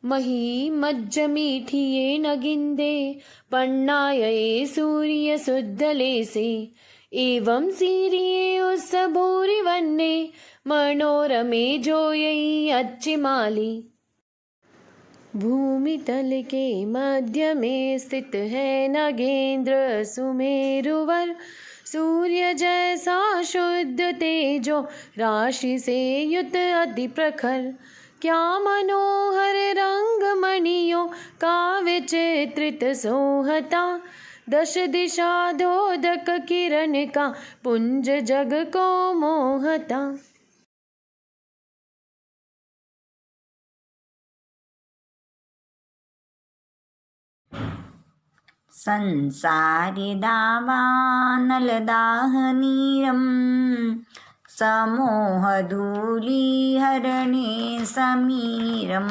मही मज्ज मीठिये नगिंदे पन्नाये सूर्य सुद्धलेसे एवं सीरिये उस भूरि वन्ने मनोरमे जोयई अच्छिमाली। भूमि तल के मध्य में स्थित है नगेंद्र सुमेरुवर, सूर्य जैसा शुद्ध तेजो राशि से युत अति प्रखर। क्या मनोहर रंग मणियों का विचित्रित सोहता, दश दिशा धोधक किरण का पुंज जग को मोहता। संसारि दावानलदाहनीरं समोहधूलिहरणे समीरं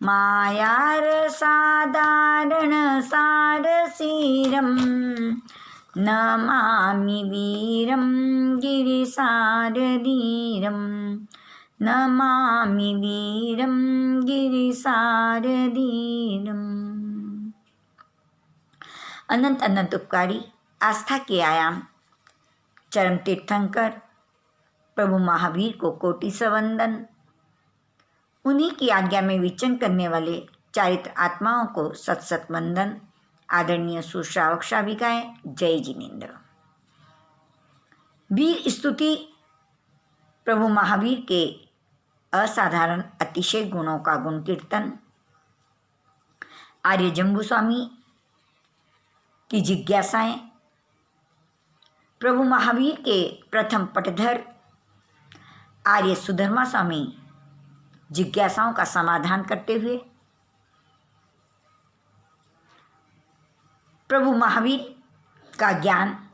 मायारसादारणसारसीरं नमामि वीरं गिरिसारधीरं नमामि वीरं गिरिसारधीरम्। अनंत अनंत उपकारी आस्था के आयाम चरम तीर्थंकर प्रभु महावीर को कोटि सवंदन। उन्हीं की आज्ञा में विचरण करने वाले चारित्र आत्माओं को सत सत वंदन। आदरणीय सुश्रावक श्राविकाएं, जय जिनेन्द्र। वीर स्तुति प्रभु महावीर के असाधारण अतिशय गुणों का गुण कीर्तन। आर्य जम्बू स्वामी की जिज्ञासाएं। प्रभु महावीर के प्रथम पटधर आर्य सुधर्मा स्वामी जिज्ञासाओं का समाधान करते हुए प्रभु महावीर का ज्ञान।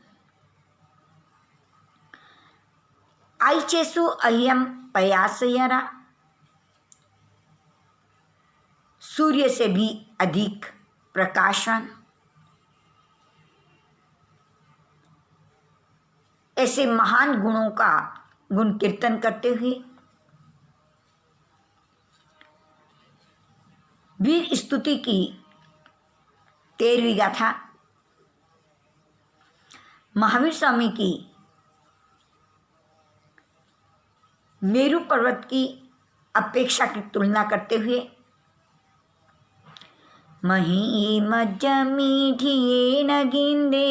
आइचेसु अह्यम पयासयरा, सूर्य से भी अधिक प्रकाशवान। ऐसे महान गुणों का गुण कीर्तन करते हुए वीर स्तुति की 13वीं गाथा महावीर स्वामी की मेरु पर्वत की अपेक्षा की तुलना करते हुए मही मज्ज मीठिये नगिंदे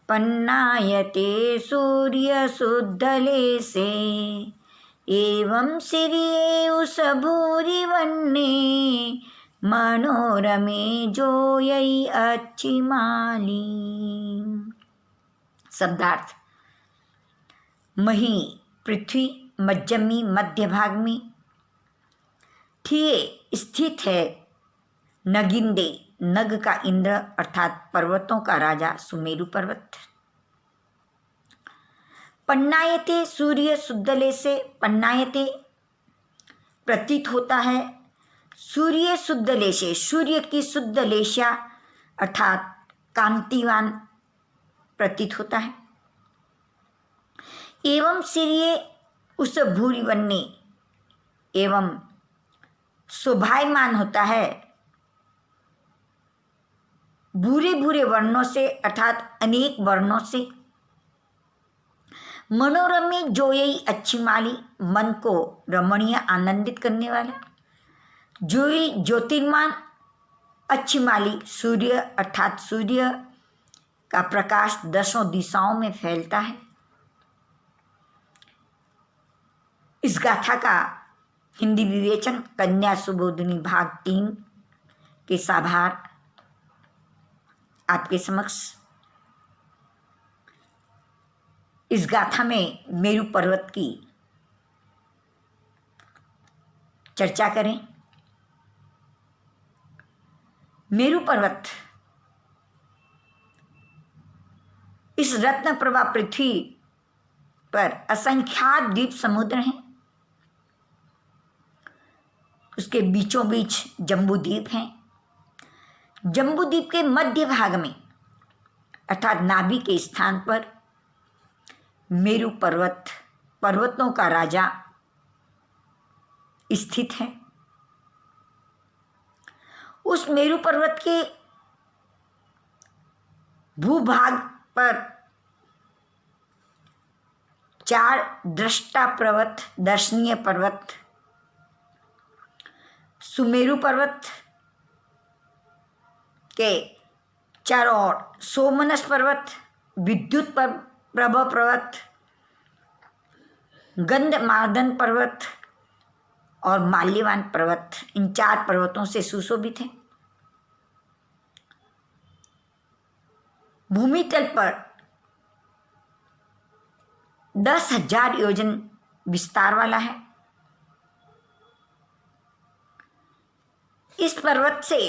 पन्नायते सूर्य शुद्धले से एवं सिरिये उस भूरि वन्ने मनोरमे जोयई अच्छी माली। शब्दार्थ। मही पृथ्वी, मज्जमी मध्य भाग में, ठिये स्थित है, नगिंदे नग का इंद्र अर्थात पर्वतों का राजा सुमेरु पर्वत। पन्नायते सूर्य शुद्धले से, पन्नायते प्रतीत होता है, सूर्य शुद्धले से सूर्य की शुद्ध लेशा अर्थात कांतिवान प्रतीत होता है। एवं सूर्य उस भूरि वन्ने, एवं शोभायमान होता है भूरे भूरे वर्णों से अर्थात अनेक वर्णों से। मनोरमे जोयई अच्छी माली, मन को रमणीय आनंदित करने वाला। जोई ज्योतिर्मान, अच्छी माली सूर्य अर्थात सूर्य का प्रकाश 10 दिशाओं में फैलता है। इस गाथा का हिंदी विवेचन कन्या सुबोधिनी भाग 3 के साभार आपके समक्ष। इस गाथा में मेरु पर्वत की चर्चा करें। मेरु पर्वत इस रत्न प्रभा पृथ्वी पर असंख्यात द्वीप समुद्र हैं। उसके बीचों बीच जम्बू द्वीप हैं। जम्बू द्वीप के मध्य भाग में अर्थात नाभि के स्थान पर मेरु पर्वत, पर्वतों का राजा स्थित है। उस मेरु पर्वत के भूभाग पर 4 दृष्टा पर्वत, दर्शनीय पर्वत, सुमेरु पर्वत के चारों ओर सोमनस पर्वत, विद्युत प्रभव पर्वत, गंधमार्दन पर्वत और माल्यवान पर्वत, इन 4 पर्वतों से सुशोभित है। भूमि तल पर 10,000 योजन विस्तार वाला है। इस पर्वत से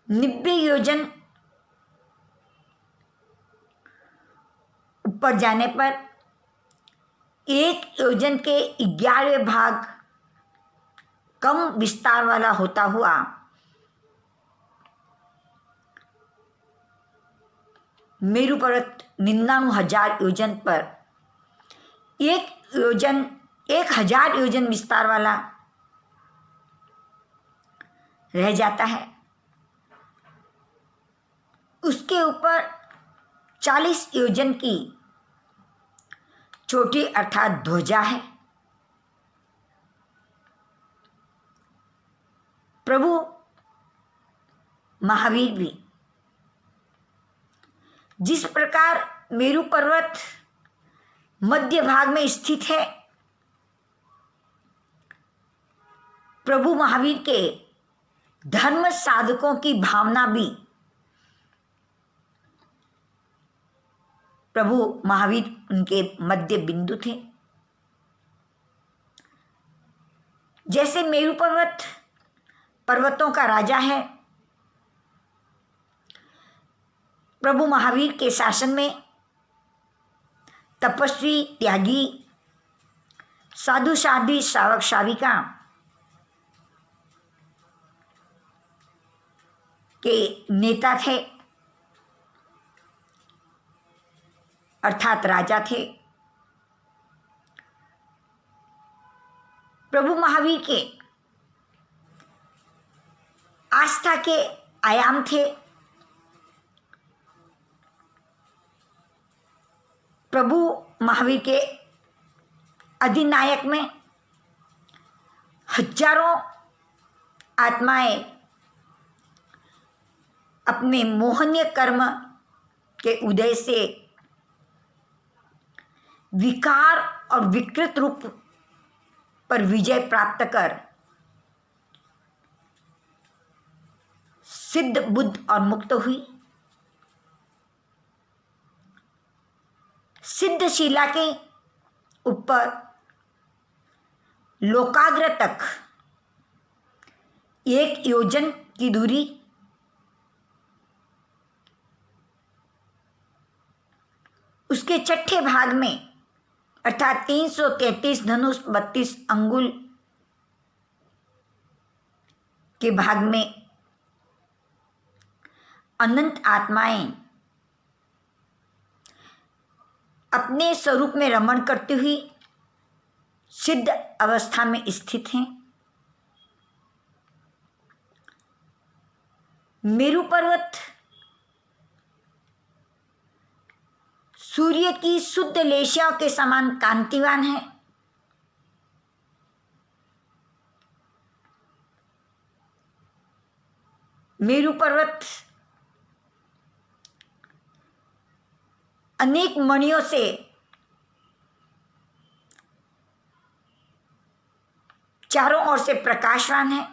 90 योजन ऊपर जाने पर 1 योजन के 11वें भाग कम विस्तार वाला होता हुआ मेरु पर्वत 99,000 योजन पर 1,000 योजन विस्तार वाला रह जाता है। उसके ऊपर 40 योजन की चोटी अर्थात ध्वजा है। प्रभु महावीर भी जिस प्रकार मेरु पर्वत मध्य भाग में स्थित है, प्रभु महावीर के धर्म साधकों की भावना भी प्रभु महावीर उनके मध्य बिंदु थे। जैसे मेरु पर्वत पर्वतों का राजा है, प्रभु महावीर के शासन में तपस्वी, त्यागी, साधु साध्वी, श्रावक श्राविका के नेता थे अर्थात राजा थे। प्रभु महावीर के आस्था के आयाम थे। प्रभु महावीर के अधिनायक में हजारों आत्माएं अपने मोहनीय कर्म के उदय से विकार और विकृत रूप पर विजय प्राप्त कर सिद्ध, बुद्ध और मुक्त हुई। सिद्धशिला के ऊपर लोकाग्र तक 1 योजन की दूरी, उसके छठे भाग में अर्थात 333 धनुष 32 अंगुल के भाग में अनंत आत्माएं अपने स्वरूप में रमण करती हुई सिद्ध अवस्था में स्थित हैं। मेरु पर्वत सूर्य की शुद्ध लेशियाओं के समान कांतिवान है। मेरु पर्वत अनेक मणियों से चारों ओर से प्रकाशवान है।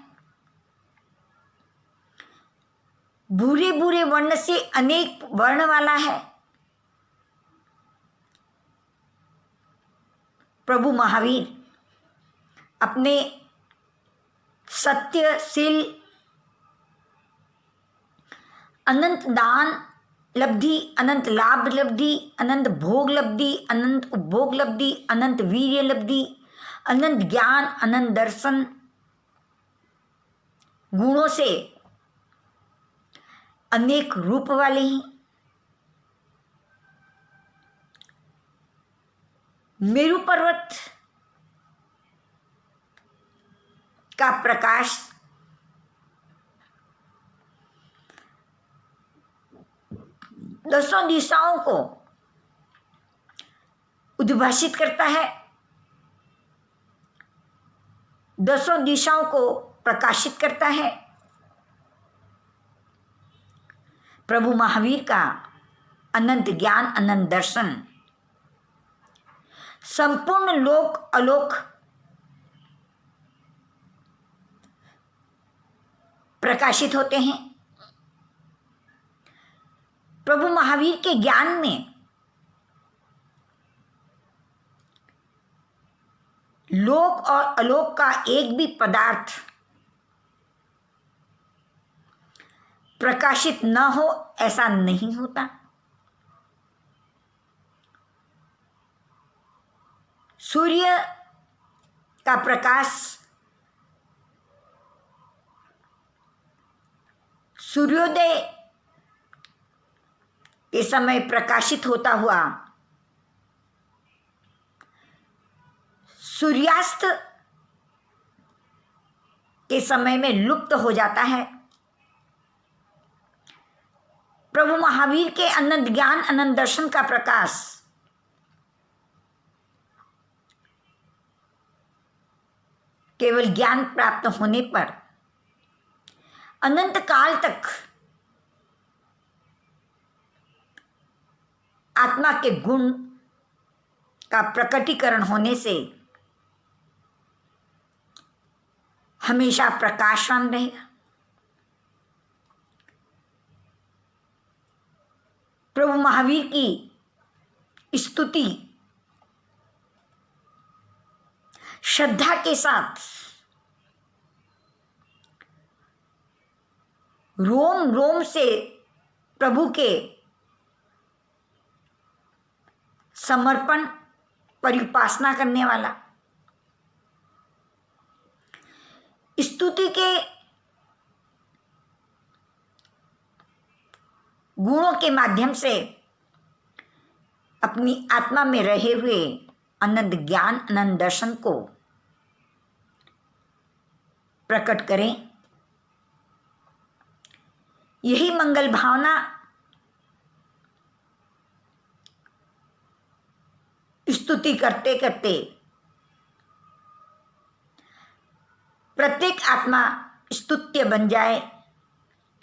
भूरे भूरे वर्ण से अनेक वर्ण वाला है। प्रभु महावीर अपने सत्यशील, अनंत दान लब्धि, अनंत लाभ लब्धि, अनंत भोग लब्धि, अनंत उपभोग लब्धि, अनंत वीर्य लब्धि, अनंत ज्ञान, अनंत दर्शन गुणों से अनेक रूप वाले हैं। मेरु पर्वत का प्रकाश 10 दिशाओं को उद्भाषित करता है, 10 दिशाओं को प्रकाशित करता है। प्रभु महावीर का अनंत ज्ञान, अनंत दर्शन संपूर्ण लोक अलोक प्रकाशित होते हैं। प्रभु महावीर के ज्ञान में लोक और अलोक का एक भी पदार्थ प्रकाशित न हो ऐसा नहीं होता। सूर्य का प्रकाश सूर्योदय के समय प्रकाशित होता हुआ सूर्यास्त के समय में लुप्त हो जाता है। प्रभु महावीर के अनंत ज्ञान, अनंत दर्शन का प्रकाश केवल ज्ञान प्राप्त होने पर अनंत काल तक आत्मा के गुण का प्रकटीकरण होने से हमेशा प्रकाशवान रहेगा। प्रभु महावीर की स्तुति श्रद्धा के साथ रोम रोम से प्रभु के समर्पण परिउपासना करने वाला, स्तुति के गुणों के माध्यम से अपनी आत्मा में रहे हुए अनंत ज्ञान, अनंत दर्शन को प्रकट करें। यही मंगल भावना स्तुति करते करते प्रत्येक आत्मा स्तुत्य बन जाए।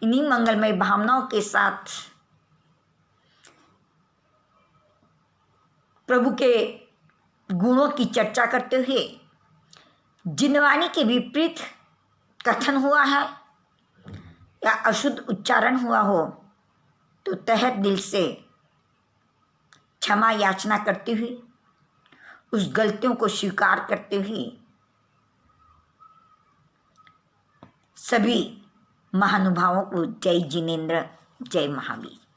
इन्हीं मंगलमय भावनाओं के साथ प्रभु के गुणों की चर्चा करते हुए जिनवाणी के विपरीत कथन हुआ है या अशुद्ध उच्चारण हुआ हो तो तहे दिल से क्षमा याचना करते हुए, उस गलतियों को स्वीकार करते हुए सभी महानुभावों को जय जिनेन्द्र, जय महावीर।